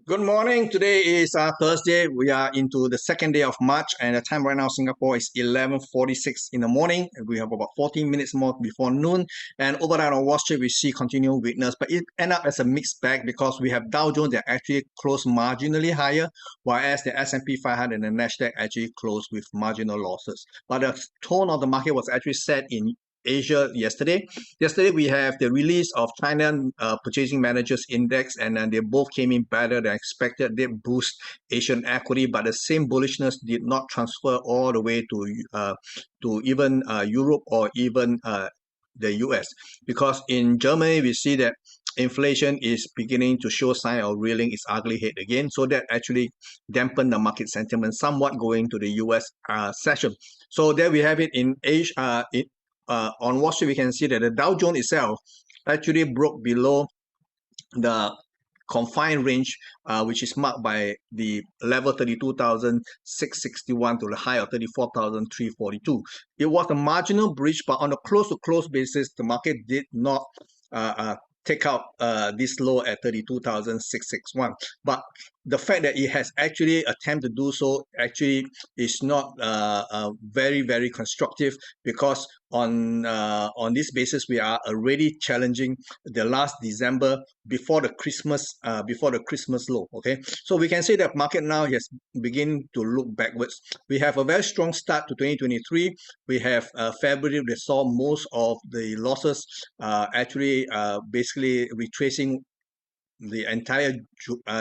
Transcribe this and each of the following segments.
Good morning. Today is Thursday. We are into the second day of March, and the time right now Singapore is 11:46 in the morning. We have about 14 minutes more before noon. And overnight on Wall Street, we see continued weakness, but it ended up as a mixed bag because we have Dow Jones that actually closed marginally higher, whereas the S&P 500 and the Nasdaq actually closed with marginal losses. But the tone of the market was actually set in Asia yesterday. Yesterday, we have the release of China Purchasing Managers Index, and they both came in better than expected. They boost Asian equity, but the same bullishness did not transfer all the way to even Europe or even the US, because in Germany we see that inflation is beginning to show sign of rearing its ugly head again. So that actually dampened the market sentiment somewhat going to the US session. So there we have it in Asia. On Wall Street, we can see that the Dow Jones itself actually broke below the confined range, which is marked by the level 32,661 to the high of 34,342. It was a marginal breach, but on a close-to-close basis, the market did not take out this low at 32,661. But the fact that it has actually attempted to do so actually is not very, very constructive, because on this basis we are already challenging the last December before the Christmas low. Okay, so we can say that market now has begun to look backwards. We have a very strong start to 2023. We have February, they saw most of the losses actually basically retracing the entire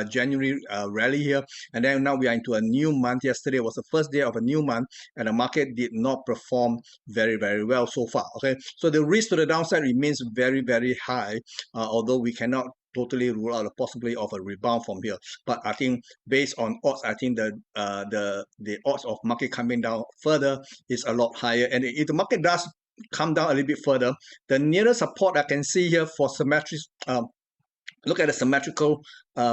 January rally here, and then now we are into a new month. Yesterday was the first day of a new month, and the market did not perform very, very well so far. Okay, so the risk to the downside remains very, very high, although we cannot totally rule out the possibility of a rebound from here. But I think based on odds, I think the odds of market coming down further is a lot higher. And if the market does come down a little bit further, the nearest support I can see here for symmetric look at the symmetrical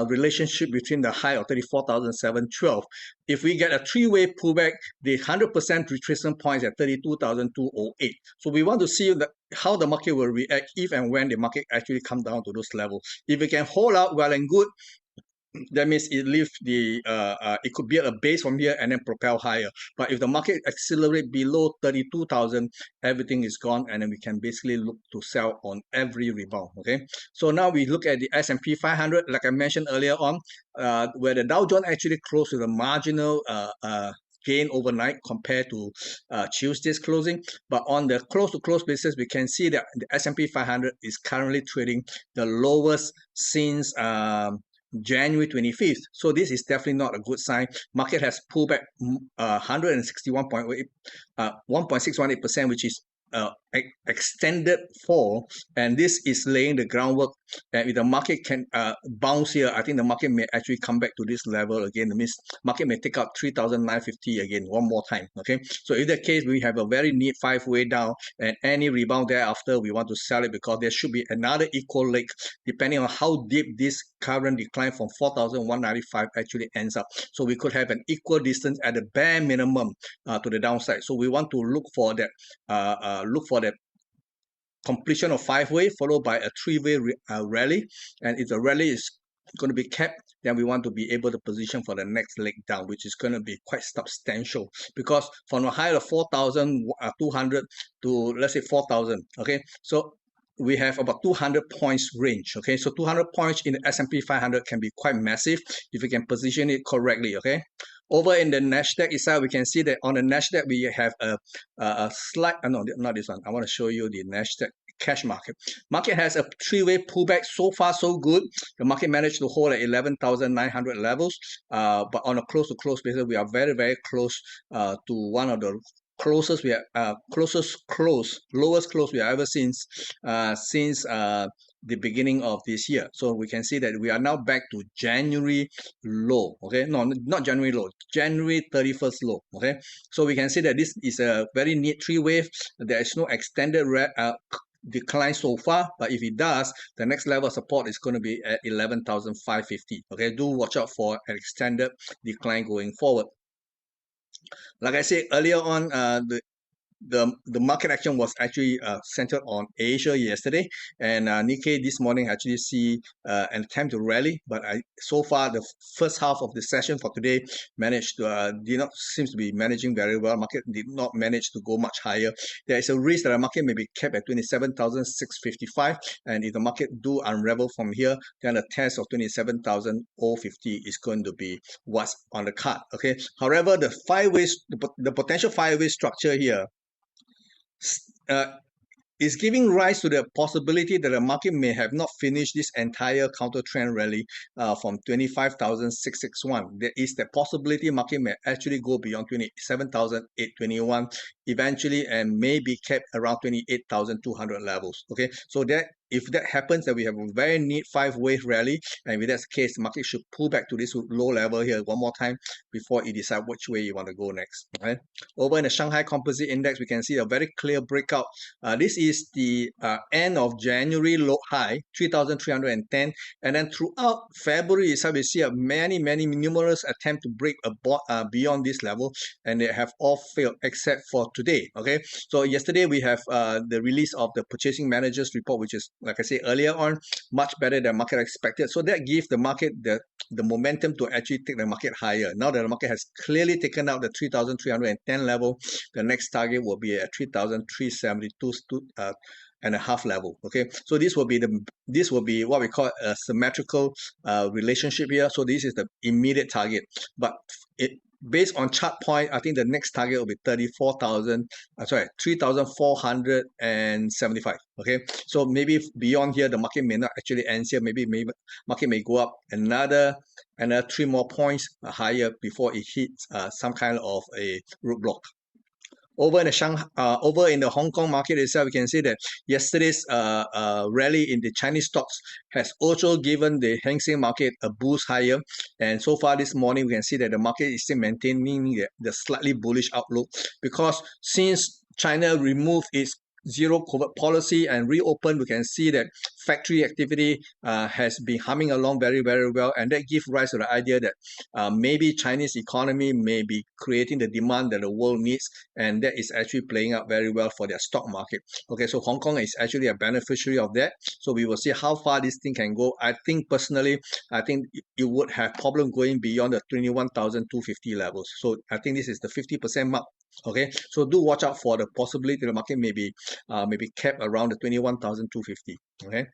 relationship between the high of 34,712. If we get a three-way pullback, the 100% retracement point is at 32,208. So we want to see how the market will react if and when the market actually come down to those levels. If it can hold out well and good, that means it leaves it could be a base from here and then propel higher. But if the market accelerate below 32,000, everything is gone, and then we can basically look to sell on every rebound. Okay, so now we look at the S&P 500, like I mentioned earlier on, where the Dow Jones actually closed with a marginal gain overnight compared to Tuesday's closing. But on the close-to-close basis, we can see that the S&P 500 is currently trading the lowest since January 25th. So this is definitely not a good sign. Market has pulled back 1.618%, which is extended fall, and this is laying the groundwork. And if the market can bounce here, I think the market may actually come back to this level again. That means market may take out 3,950 again one more time. Okay, so in that case, we have a very neat five-way down, and any rebound thereafter, we want to sell it, because there should be another equal leg depending on how deep this current decline from 4,195 actually ends up. So we could have an equal distance at the bare minimum to the downside. So we want to look for that completion of five-way followed by a three-way rally. And if the rally is going to be kept, then we want to be able to position for the next leg down, which is going to be quite substantial, because from a high of 4,200 to, let's say, 4,000. Okay, so we have about 200 points range. Okay, so 200 points in the S&P 500 can be quite massive if you can position it correctly. Okay, over in the Nasdaq itself, we can see that on the Nasdaq we have a slight, no, not this one. I want to show you the Nasdaq cash market. Market has a three-way pullback. So far, so good. The market managed to hold at 11,900 levels. But on a close-to-close basis, we are very, very close to one of the closest we are lowest close we have ever seen since the beginning of this year. So we can see that we are now back to January low. Okay, no, not January low, January 31st low. Okay, so we can see that this is a very neat three-wave. There is no extended decline so far, but if it does, the next level of support is going to be at 11,550. Okay, do watch out for an extended decline going forward. Like I said earlier on, the market action was actually centered on Asia yesterday, and Nikkei this morning actually see an attempt to rally, but so far the first half of the session for today managed to did not seems to be managing very well. Market did not manage to go much higher. There is a risk that the market may be kept at 27,655, and if the market do unravel from here, then the test of 27,050 is going to be what's on the card. Okay. However, the potential 5-way structure here is giving rise to the possibility that the market may have not finished this entire counter trend rally from 25,661. There is the possibility market may actually go beyond 27,821 eventually, and may be kept around 28,200 levels. Okay, so that if that happens, then we have a very neat 5-wave rally, and if that's the case, the market should pull back to this low level here one more time before you decide which way you want to go next. Right? Over in the Shanghai Composite Index, we can see a very clear breakout. This is the end of January low high, 3,310, and then throughout February itself, we see many numerous attempts to break beyond this level, and they have all failed except for today. Okay, so yesterday we have the release of the Purchasing Managers Report, which is, like I said earlier on, much better than market expected. So that gives the market the momentum to actually take the market higher. Now that the market has clearly taken out the 3,310 level, the next target will be at 3,372 and a half level. Okay, so this will be what we call a symmetrical relationship here. So this is the immediate target, but based on chart point, I think the next target will be 3,475. Okay, so maybe beyond here, the market may not actually end here. Maybe market may go up another 3 more points higher before it hits some kind of a roadblock. Over in the Hong Kong market itself, we can see that yesterday's rally in the Chinese stocks has also given the Hang Seng market a boost higher. And so far this morning, we can see that the market is still maintaining the slightly bullish outlook, because since China removed its zero COVID policy and reopened, we can see that factory activity has been humming along very well, and that gives rise to the idea that maybe Chinese economy may be creating the demand that the world needs, and that is actually playing out very well for their stock market. Okay, so Hong Kong is actually a beneficiary of that. So we will see how far this thing can go. I think personally, it would have problem going beyond the 21,250 levels. So I think this is the 50% mark. Okay, so do watch out for the possibility the market may be kept around the 21,250. Okay.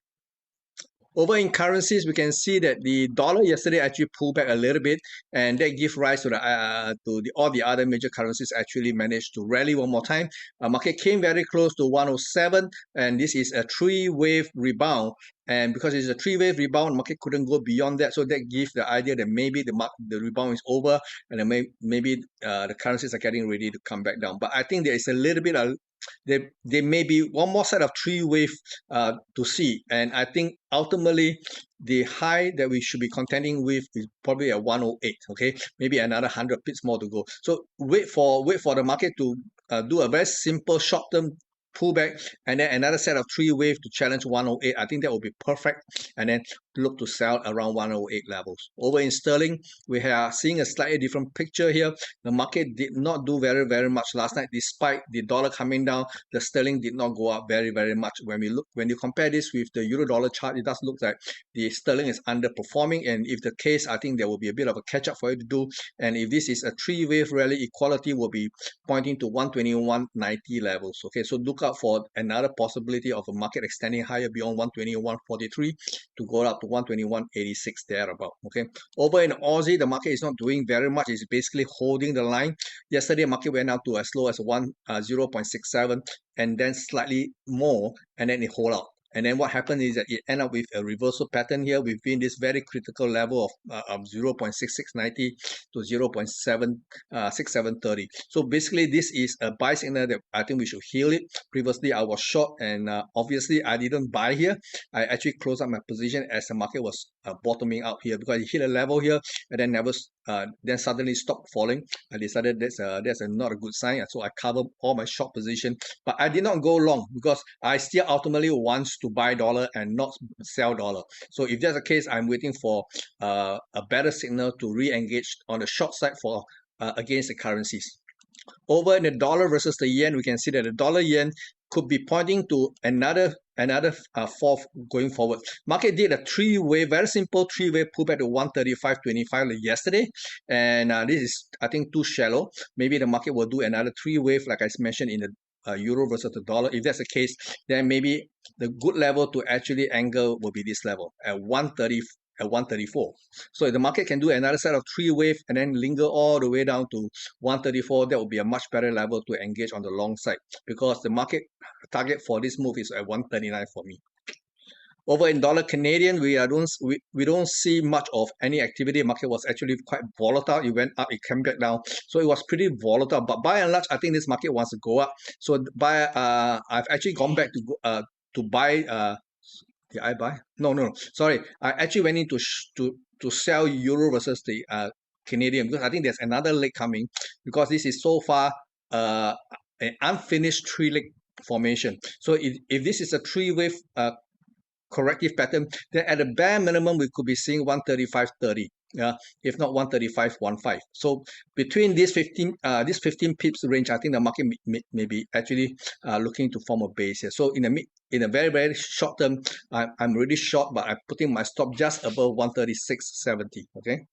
Over in currencies, we can see that the dollar yesterday actually pulled back a little bit, and that gives rise to all the other major currencies actually managed to rally one more time. Market came very close to 107, and this is a 3-wave rebound. And because it's a 3-wave rebound, the market couldn't go beyond that. So that gives the idea that maybe the rebound is over, and then maybe the currencies are getting ready to come back down. But I think there is a little bit of there may be one more set of 3-wave to see, and I think ultimately the high that we should be contending with is probably at 108. Okay, maybe another 100 pips more to go. So wait for the market to do a very simple short-term pullback, and then another set of 3-wave to challenge 108. I think that will be perfect, and then look to sell around 108 levels. Over in sterling, we are seeing a slightly different picture here. The market did not do very much last night. Despite the dollar coming down, the sterling did not go up very much. When you compare this with the euro dollar chart, it does look like the sterling is underperforming, and if the case, I think there will be a bit of a catch up for it to do. And if this is a 3-wave rally, equality will be pointing to 121.90 levels. Okay, so look out for another possibility of a market extending higher beyond 121.43 to go up to 121.86 thereabout. Okay, over in Aussie, the market is not doing very much. It's basically holding the line. Yesterday, market went up to as low as 0.67, and then slightly more, and then it hold out. And then what happened is that it ended up with a reversal pattern here within this very critical level of 0.6690 to 0.6730. So basically, this is a buy signal that I think we should heal it. Previously, I was short, and obviously, I didn't buy here. I actually closed up my position as the market was bottoming out here, because it hit a level here and then then suddenly stopped falling. I decided that's not a good sign, so I covered all my short position, but I did not go long because I still ultimately want to buy dollar and not sell dollar. So if that's the case, I'm waiting for a better signal to re-engage on the short side for against the currencies. Over in the dollar versus the yen, we can see that the dollar yen could be pointing to another fall going forward. Market did a three-way, very simple three-way pullback to 135.25 yesterday, and this is, I think, too shallow. Maybe the market will do another three-wave, like I mentioned in the euro versus the dollar. If that's the case, then maybe the good level to actually angle will be this level at 130 at 134. So if the market can do another set of three wave and then linger all the way down to 134, that would be a much better level to engage on the long side, because the market target for this move is at 139 for me. Over in dollar Canadian, we don't see much of any activity. Market was actually quite volatile. It went up, it came back down, so it was pretty volatile. But by and large, I think this market wants to go up. So I've actually gone back to buy. Did I buy? No. Sorry, I actually went in to sell euro versus the Canadian, because I think there's another leg coming, because this is so far an unfinished three leg formation. So if this is a three wave corrective pattern, then at the bare minimum we could be seeing 135.30, if not 135.15. So between this 15 pips range, I think the market may be actually looking to form a base here. So in a very short term, I'm really short, but I'm putting my stop just above 136.70. Okay.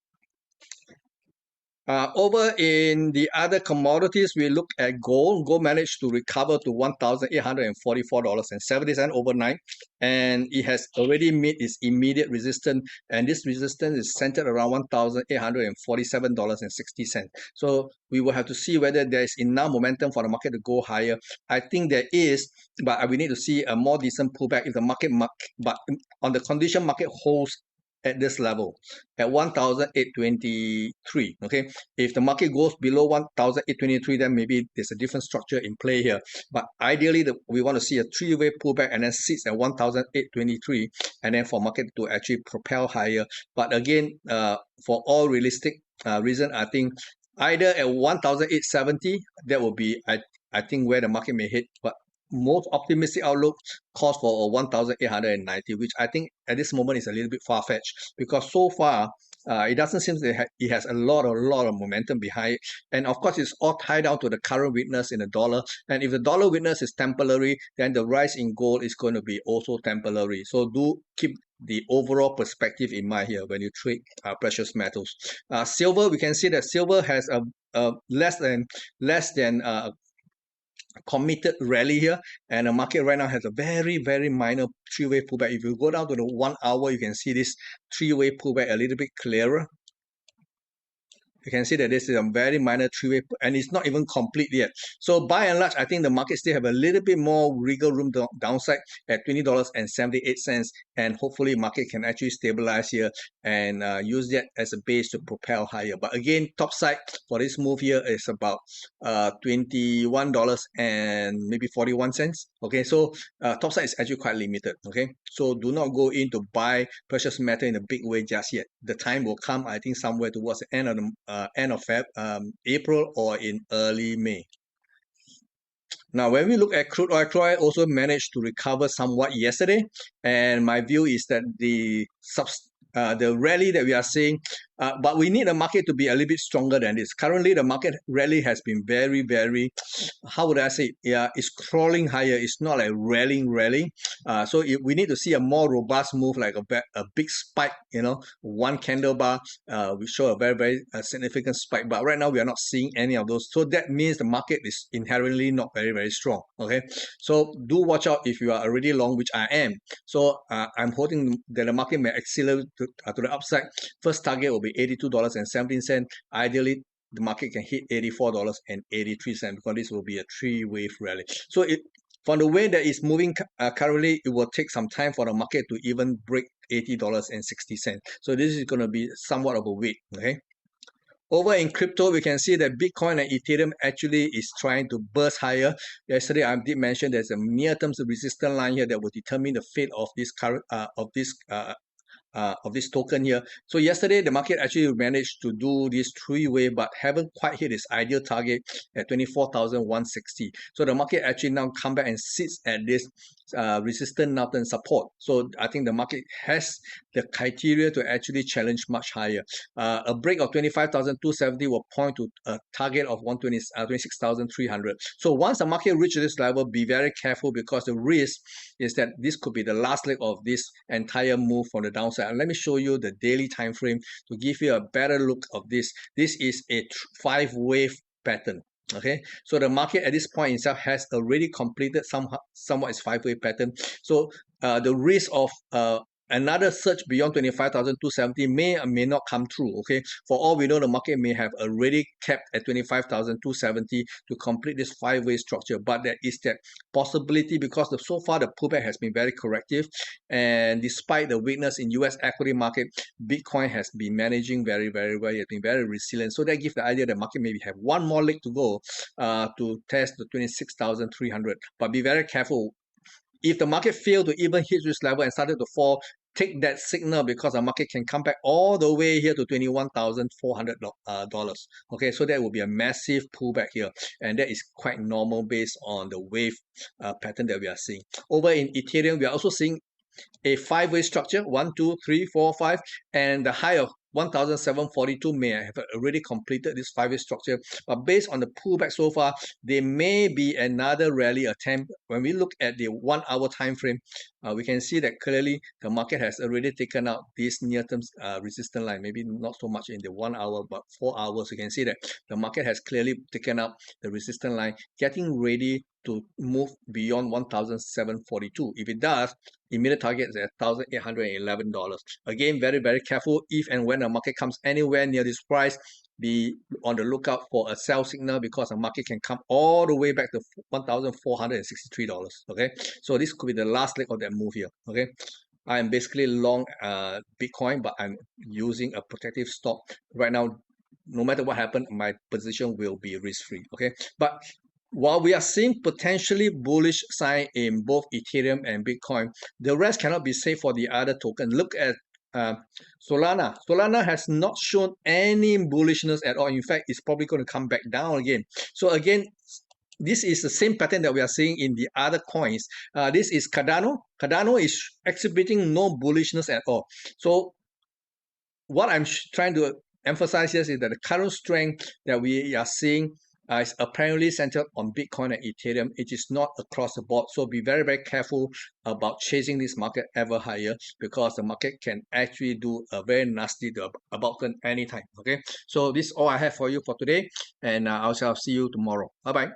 Over in the other commodities, we look at gold. Gold managed to recover to $1,844.70 overnight, and it has already met its immediate resistance, and this resistance is centered around $1,847.60. So we will have to see whether there is enough momentum for the market to go higher. I think there is, but we need to see a more decent pullback if the market, but on the condition market holds at this level at 1,823. Okay, if the market goes below 1,823, then maybe there's a different structure in play here. But ideally, we want to see a three-way pullback and then sits at 1,823, and then for market to actually propel higher. But again, for all realistic reason, I think either at 1,870, that will be I think where the market may hit. But most optimistic outlook calls for 1,890, which I think at this moment is a little bit far-fetched, because so far it doesn't seem that it has a lot of momentum behind it. And of course, it's all tied down to the current weakness in the dollar. And if the dollar weakness is temporary, then the rise in gold is going to be also temporary. So do keep the overall perspective in mind here when you trade precious metals. Silver, we can see that silver has a less than committed rally here, and the market right now has a very minor three-way pullback. If you go down to the 1 hour, you can see this three-way pullback a little bit clearer. You can see that this is a very minor three-way, and it's not even complete yet. So by and large, I think the market still have a little bit more wiggle room downside at $20.78, and hopefully market can actually stabilize here and use that as a base to propel higher. But again, top side for this move here is about $21 and maybe 41 cents. Okay, so top side is actually quite limited. Okay, so do not go in to buy precious metal in a big way just yet. The time will come, I think, somewhere towards the end of the April or in early May. Now, when we look at crude oil also managed to recover somewhat yesterday, and my view is that the rally that we are seeing, but we need the market to be a little bit stronger than this. Currently, the market rally has been very, how would I say? Yeah, it's crawling higher. It's not like rallying. So we need to see a more robust move, like a big spike. One candle bar, we show a very significant spike. But right now, we are not seeing any of those. So that means the market is inherently not very strong. Okay, so do watch out if you are already long, which I am. So I'm hoping that the market may accelerate to the upside. First target will be $82.17. Ideally, the market can hit $84.83, because this will be a three-wave rally. So from the way that it's moving currently, it will take some time for the market to even break $80.60. So this is going to be somewhat of a wait. Okay. Over in crypto, we can see that Bitcoin and Ethereum actually is trying to burst higher. Yesterday, I did mention there's a near-term resistance line here that will determine the fate of this current of this token here. So yesterday the market actually managed to do this three-way, but haven't quite hit its ideal target at 24,160. So the market actually now come back and sits at this resistance now and support. So I think the market has the criteria to actually challenge much higher. A break of 25,270 will point to a target of 26,300. So once the market reaches this level, be very careful, because the risk is that this could be the last leg of this entire move from the downside. And let me show you the daily time frame to give you a better look of this. This is a 5-wave pattern. Okay, so the market at this point itself has already completed somewhat its 5-wave pattern. So the risk of another surge beyond 25,270 may or may not come true. Okay, for all we know, the market may have already capped at 25,270 to complete this 5-way structure, but there is that possibility, because so far the pullback has been very corrective, and despite the weakness in US equity market, Bitcoin has been managing very, very well. It has been very resilient. So that gives the idea that the market maybe have one more leg to go to test the 26,300. But be very careful. If the market failed to even hit this level and started to fall, take that signal, because the market can come back all the way here to $21,400. Okay, so that will be a massive pullback here, and that is quite normal based on the wave pattern that we are seeing. Over in Ethereum, we are also seeing a 5-way structure, 1, 2, 3, 4, 5, and the high of 1,742 may have already completed this 5-way structure. But based on the pullback so far, there may be another rally attempt. When we look at the 1-hour time frame, we can see that clearly the market has already taken out this near-term resistance line. Maybe not so much in the 1 hour, but 4 hours. You can see that the market has clearly taken out the resistance line, getting ready to move beyond 1,742. If it does, immediate target is at $1,811. Again, very, very careful. If and when the market comes anywhere near this price, be on the lookout for a sell signal, because the market can come all the way back to $1,463. Okay, so this could be the last leg of that move here. Okay, I am basically long Bitcoin, but I'm using a protective stop right now. No matter what happens, my position will be risk-free. Okay, but while we are seeing potentially bullish sign in both Ethereum and Bitcoin, the rest cannot be said for the other token. Look at Solana. Solana has not shown any bullishness at all. In fact, it's probably going to come back down again. So again, this is the same pattern that we are seeing in the other coins. This is Cardano. Cardano is exhibiting no bullishness at all. So what I'm trying to emphasize here is that the current strength that we are seeing is apparently centered on Bitcoin and Ethereum. It is not across the board. So be very, very careful about chasing this market ever higher, because the market can actually do a very nasty about turn anytime. Okay, so this is all I have for you for today, and I shall see you tomorrow. Bye bye.